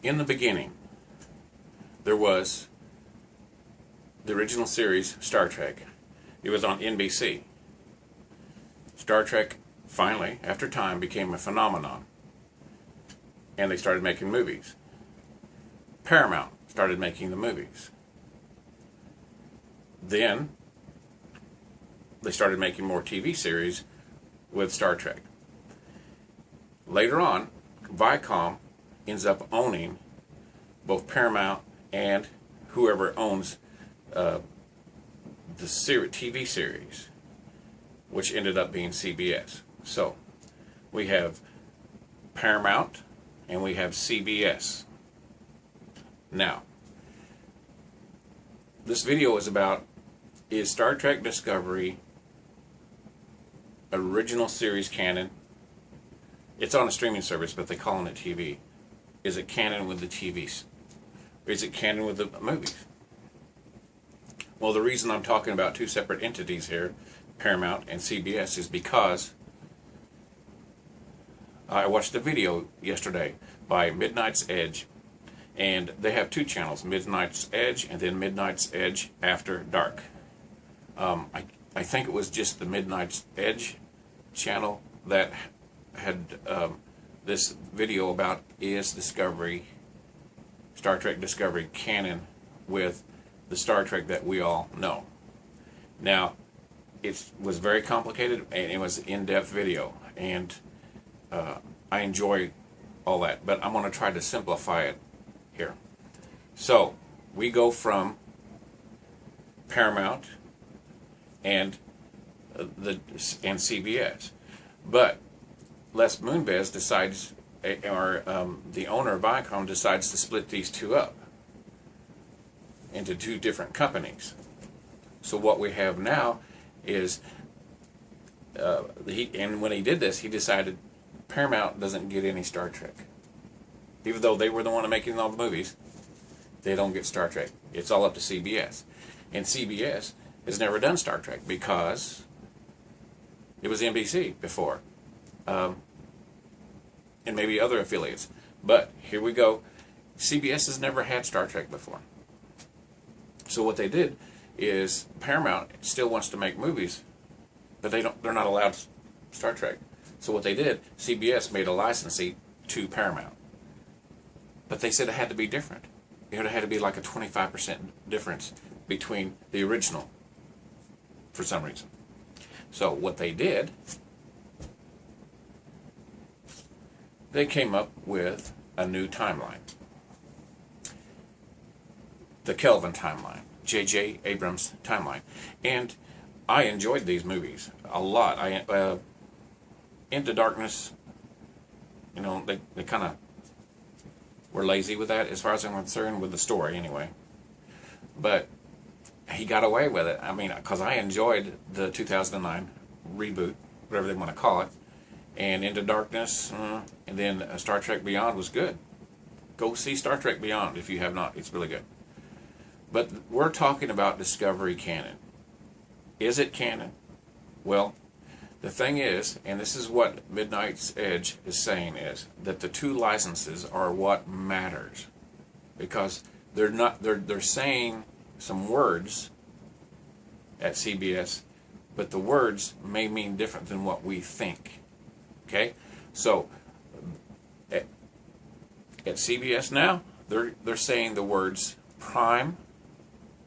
in the beginning, there was the original series, Star Trek. It was on NBC. Star Trek, finally, after time, became a phenomenon. And they started making movies. Paramount started making the movies. Then, they started making more TV series with Star Trek. Later on, Viacom ends up owning both Paramount and whoever owns the TV series, which ended up being CBS. So, we have Paramount and we have CBS. Now, this video is about, is Star Trek Discovery original series canon? It's on a streaming service, but they call it TV. Is it canon with the TVs? Or is it canon with the movies? Well, the reason I'm talking about two separate entities here, Paramount and CBS, is because I watched a video yesterday by Midnight's Edge, and they have two channels, Midnight's Edge and then Midnight's Edge After Dark. I think it was just the Midnight's Edge channel that had this video about, is Discovery, Star Trek Discovery canon with the Star Trek that we all know. Now, it was very complicated and it was an in-depth video, and I enjoy all that, but I'm going to try to simplify it here. So, we go from Paramount and CBS, but Les Moonves decides, or the owner of Viacom decides to split these two up into two different companies. So what we have now is, and when he did this, he decided Paramount doesn't get any Star Trek. Even though they were the one making all the movies, they don't get Star Trek. It's all up to CBS. And CBS has never done Star Trek because it was NBC before. And maybe other affiliates. But here we go. CBS has never had Star Trek before. So what they did is, Paramount still wants to make movies, but they're not allowed Star Trek. So what they did, CBS made a licensee to Paramount. But they said it had to be different. It had to be like a 25% difference between the original, for some reason. So what they did, they came up with a new timeline. The Kelvin timeline. J.J. Abrams timeline. And I enjoyed these movies a lot. Into Darkness, you know, they kind of were lazy with that, as far as I'm concerned, with the story anyway. But he got away with it. I mean, because I enjoyed the 2009 reboot, whatever they want to call it. And Into Darkness, and then Star Trek Beyond was good. Go see Star Trek Beyond if you have not. It's really good. But we're talking about Discovery canon. Is it canon? Well, the thing is, and this is what Midnight's Edge is saying, is that the two licenses are what matters, because they're saying some words at CBS, but the words may mean different than what we think. Okay, so at CBS now, they're saying the words prime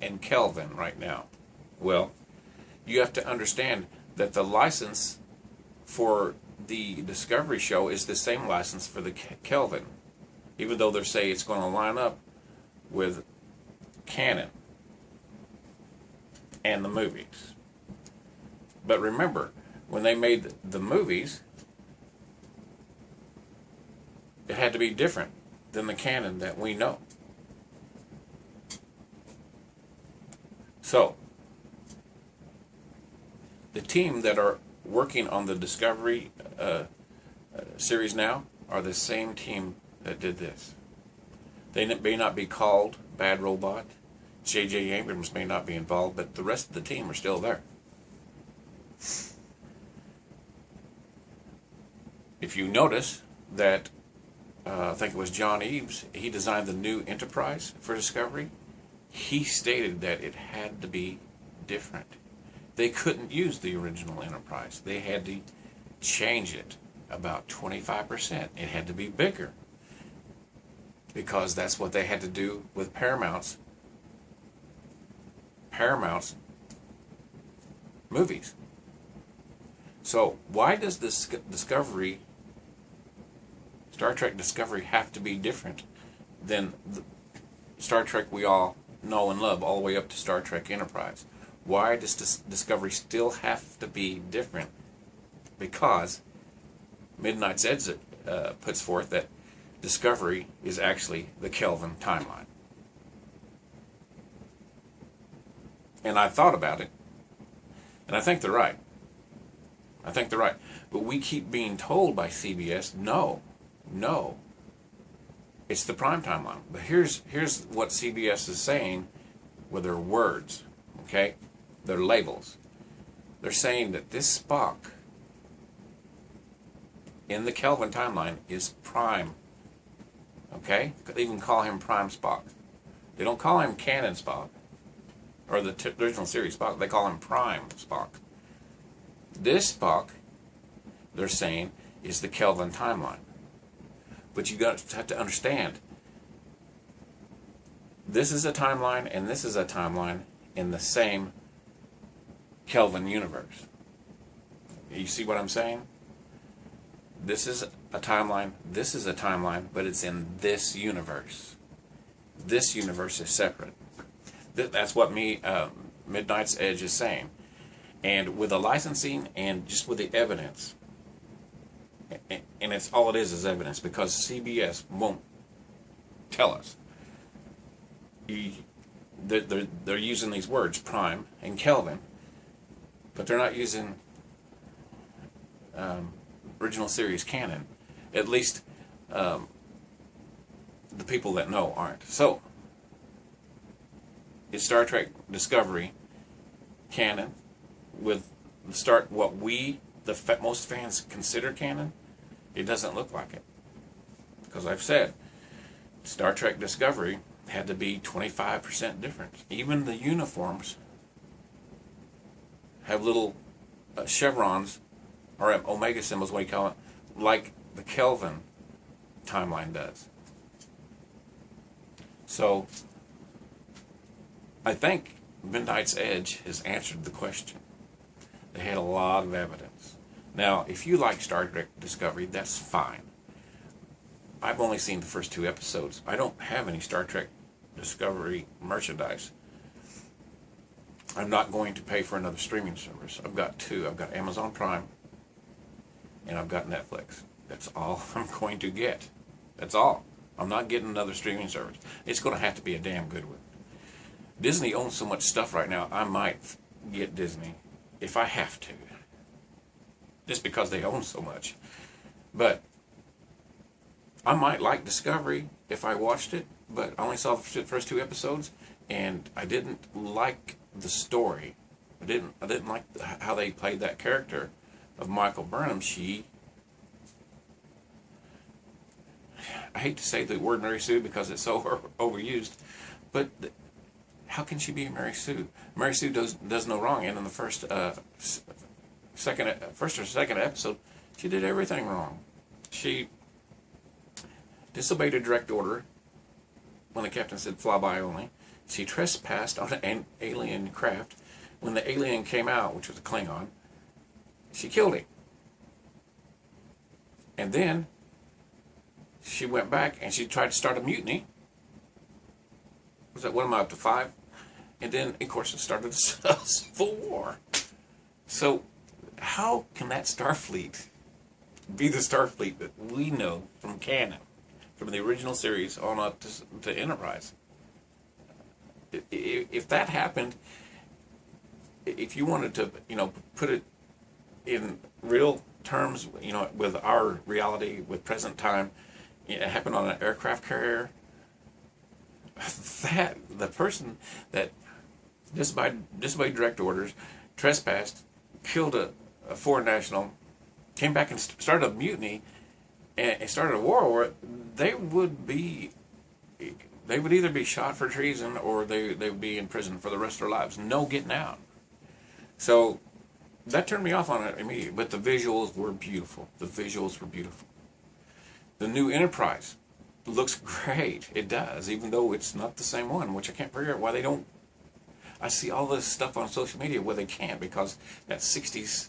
and Kelvin right now. Well, you have to understand that the license for the Discovery show is the same license for the Kelvin, even though they're saying it's going to line up with canon and the movies. But remember, when they made the movies, it had to be different than the canon that we know. So, the team that are working on the Discovery series now are the same team that did this. They may not be called Bad Robot. J.J. Abrams may not be involved, but the rest of the team are still there. If you notice that I think it was John Eaves, he designed the new Enterprise for Discovery. He stated that it had to be different. They couldn't use the original Enterprise. They had to change it about 25%. It had to be bigger, because that's what they had to do with Paramount's movies. So why does this Star Trek Discovery have to be different than the Star Trek we all know and love, all the way up to Star Trek Enterprise? Why does Discovery still have to be different? Because Midnight's Edge puts forth that Discovery is actually the Kelvin timeline. And I thought about it, and I think they're right. But we keep being told by CBS, no, it's the prime timeline. But here's what CBS is saying with their words, okay? Their labels. They're saying that this Spock in the Kelvin timeline is prime, okay? They even call him Prime Spock. They don't call him Canon Spock, or the original series Spock. They call him Prime Spock. This Spock, they're saying, is the Kelvin timeline. But you have to understand, this is a timeline and this is a timeline in the same Kelvin universe. You see what I'm saying? This is a timeline, this is a timeline, but it's in this universe. This universe is separate. That's what Midnight's Edge is saying. And with the licensing and just with the evidence, and it's all it is evidence, because CBS won't tell us. They're using these words, prime and Kelvin, but they're not using original series canon. At least the people that know aren't. So, is Star Trek Discovery canon with what most fans consider canon? It doesn't look like it. Because I've said, Star Trek Discovery had to be 25% different. Even the uniforms have little chevrons, or omega symbols, what do you call it, like the Kelvin timeline does. So, I think Midnight's Edge has answered the question. They had a lot of evidence. Now, if you like Star Trek Discovery, that's fine. I've only seen the first 2 episodes. I don't have any Star Trek Discovery merchandise. I'm not going to pay for another streaming service. I've got 2. I've got Amazon Prime, and I've got Netflix. That's all I'm going to get. That's all. I'm not getting another streaming service. It's going to have to be a damn good one. Disney owns so much stuff right now, I might get Disney if I have to. Just because they own so much. But I might like Discovery if I watched it, but I only saw the first 2 episodes, and I didn't like the story. I didn't like how they played that character of Michael Burnham. I hate to say the word Mary Sue because it's so overused, but how can she be a Mary Sue? Mary Sue does no wrong, and in the first or second episode, she did everything wrong. She disobeyed a direct order when the captain said fly by only. She trespassed on an alien craft. When the alien came out, which was a Klingon, she killed him. And then she went back and she tried to start a mutiny. Was that, what am I up to, 5? And then, of course, it started a civil war. So, how can that Starfleet be the Starfleet that we know from Canon, from the original series on up to Enterprise? If that happened, if you wanted to, put it in real terms, with our reality, with present time, it happened on an aircraft carrier. That the person that disobeyed direct orders, trespassed, killed a foreign national, came back and started a mutiny, and started a war over it, they would either be shot for treason or they would be in prison for the rest of their lives. No getting out. So that turned me off on it immediately. But the visuals were beautiful. The visuals were beautiful. The new Enterprise looks great. It does, even though it's not the same one, which I can't figure out why they don't. I see all this stuff on social media where they can't, because that 60s,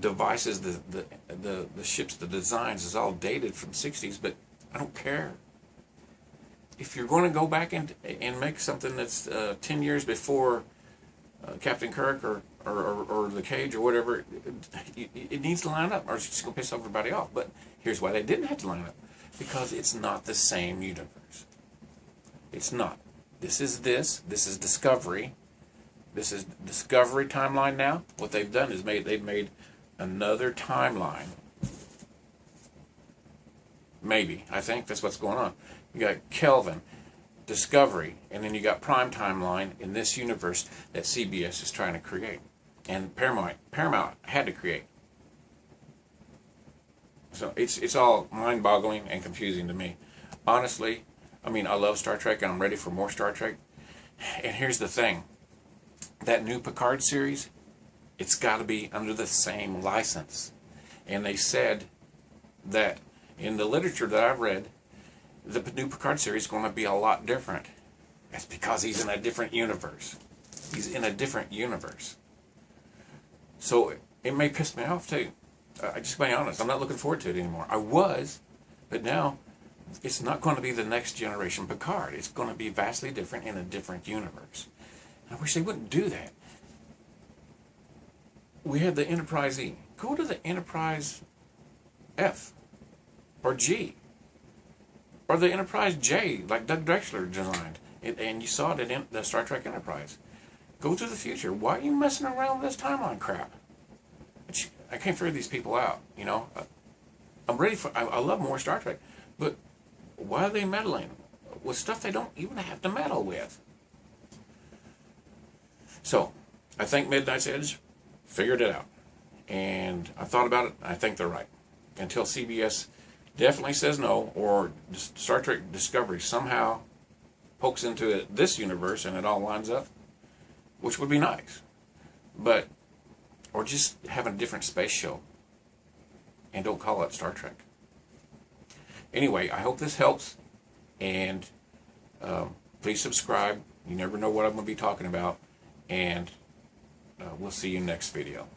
devices, the ships, the designs is all dated from 60s, but I don't care. If you're going to go back and make something that's 10 years before Captain Kirk or the Cage or whatever, it needs to line up, or it's just going to piss everybody off. But here's why they didn't have to line up. Because it's not the same universe. It's not. This is Discovery. This is Discovery timeline now. What they've done is they've made another timeline. Maybe. I think that's what's going on. You got Kelvin, Discovery, and then you got Prime Timeline in this universe that CBS is trying to create. And Paramount had to create. So it's all mind-boggling and confusing to me. Honestly, I mean, I love Star Trek and I'm ready for more Star Trek. And here's the thing. That new Picard series, it's got to be under the same license. And they said that in the literature that I've read, the new Picard series is going to be a lot different. That's because he's in a different universe. He's in a different universe. So it may piss me off too. I just be honest, I'm not looking forward to it anymore. I was, but now it's not going to be the next generation Picard. It's going to be vastly different in a different universe. And I wish they wouldn't do that. We had the Enterprise E. Go to the Enterprise F or G or the Enterprise J, like Doug Drexler designed, and you saw it in the Star Trek Enterprise. Go to the future. Why are you messing around with this timeline crap? I can't figure these people out, you know. I'm ready for, I love more Star Trek, but why are they meddling with stuff they don't even have to meddle with? So, I think Midnight's Edge figured it out. And I thought about it, I think they're right. Until CBS definitely says no, or Star Trek Discovery somehow pokes into this universe and it all lines up, which would be nice. But, or just have a different space show and don't call it Star Trek. Anyway, I hope this helps, and please subscribe. You never know what I'm going to be talking about, and we'll see you next video.